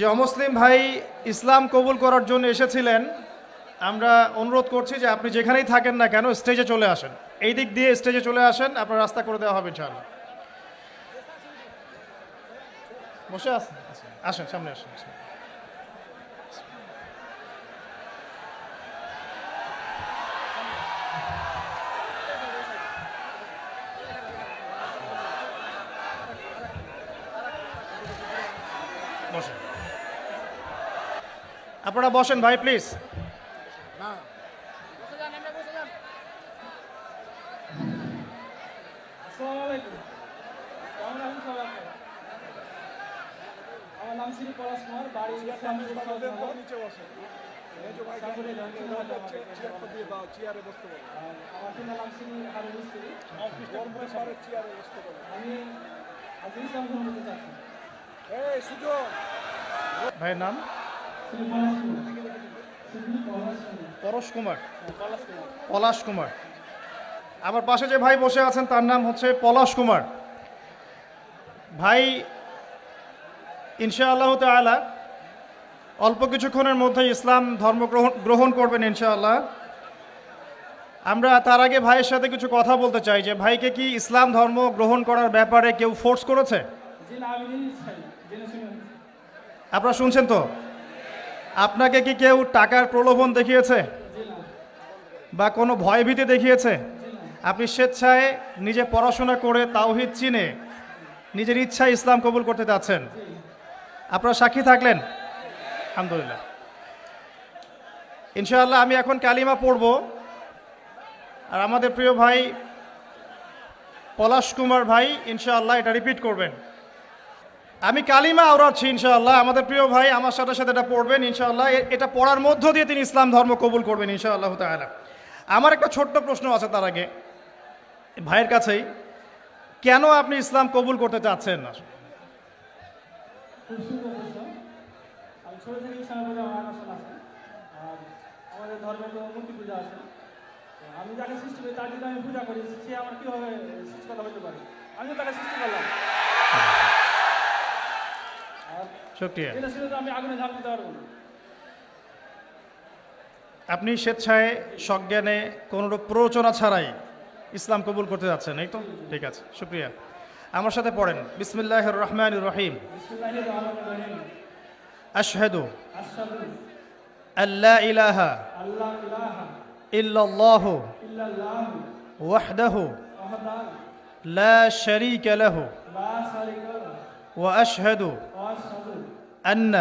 যে অমুসলিম ভাই ইসলাম কবুল করার জন্য এসেছিলেন, আমরা অনুরোধ করছি যে আপনি যেখানেই থাকেন না কেন স্টেজে চলে আসেন। এই দিক দিয়ে স্টেজে চলে আসেন, আপনার রাস্তা করে দেওয়া হবে ইনশাআল্লাহ। বসে আসেন, আসেন সামনে আসেন। বসেন, আপনারা বসেন ভাই প্লিজ। আমার নাম শ্রী পলাশ কুমার, বাড়ি আমার পিতার নাম শ্রী হারুন মিস্ত্রি। আমি আজ ইসলাম গ্রহণ করতে চাচ্ছি। ভাইয়ের নাম শ্রী পলাশ কুমার। পলাশ কুমার। আমার পাশে যে ভাই বসে আছেন তার নাম হচ্ছে পলাশ কুমার। ভাই ইনশাআল্লাহ তাআলা অল্প কিছুক্ষণের মধ্যে ইসলাম ধর্ম গ্রহণ করবেন ইনশাআল্লাহ। আমরা তার আগে ভাইয়ের সাথে কিছু কথা বলতে চাই যে ভাইকে কি ইসলাম ধর্ম গ্রহণ করার ব্যাপারে কেউ ফোর্স করেছে? আপনারা শুনছেন তো? আপনাকে কি কেউ টাকার প্রলোভন দেখিয়েছে বা কোনো ভয়ভীতি দেখিয়েছে? আপনি স্বেচ্ছায় নিজে পড়াশোনা করে তাওহীদ চিনে নিজের ইচ্ছায় ইসলাম কবুল করতে যাচ্ছেন। আপনারা সাক্ষী থাকলেন? আলহামদুলিল্লাহ। ইনশাআল্লাহ আমি এখন কালিমা পড়ব, আর আমাদের প্রিয় ভাই পলাশ কুমার ভাই ইনশাআল্লাহ এটা রিপিট করবেন। আমি কালিমা আওড়াচ্ছি ইনশাআল্লাহ, আমাদের প্রিয় ভাই আমার সাথে সাথে এটা পড়বেন ইনশাআল্লাহ। এটা পড়ার মধ্য দিয়ে তিনি ইসলাম ধর্ম কবুল করবেন ইনশাআল্লাহ তাআলা। আমার একটা ছোট্ট প্রশ্ন আছে তার আগে ভাইয়ের কাছেই, কেন আপনি ইসলাম কবুল করতে চাচ্ছেন না? আমি ছোট থেকে ইসলামের প্রতি আমার আকর্ষণ আছে। আর আমাদের ধর্মে তো মূর্তি পূজা আছে। আমি যাকে সৃষ্টি করি তার যদি আমি পূজা করি, সে আমার কীভাবে সৃষ্টিকর্তা হতে পারে? আমিও তাকে সৃষ্টি করলাম। আর শুকরিয়া। এটা ছিল তো আমি আগুনে ঝাঁপ দিতে পারবো না। আপনি স্বেচ্ছায় সজ্ঞানে কোনোরূপ প্ররোচনা ছাড়াই ইসলাম কবুল করতে যাচ্ছেন, এই তো? ঠিক আছে, শুকরিয়া। আমার সাথে পড়েন, বিসমিল্লাহির রহমানির রহিম। বিসমিল্লাহির রহমানির রহিম। আশহাদু আশহাদু আল্লা ইলাহা আল্লা ইলাহা ইল্লাল্লাহু ইল্লাল্লাহু ওয়াহদাহু ওয়াহদাহু লা শারীকা লাহু লা শারীকা লাহু ওয়া আশহাদু ওয়া আশহাদু আন্না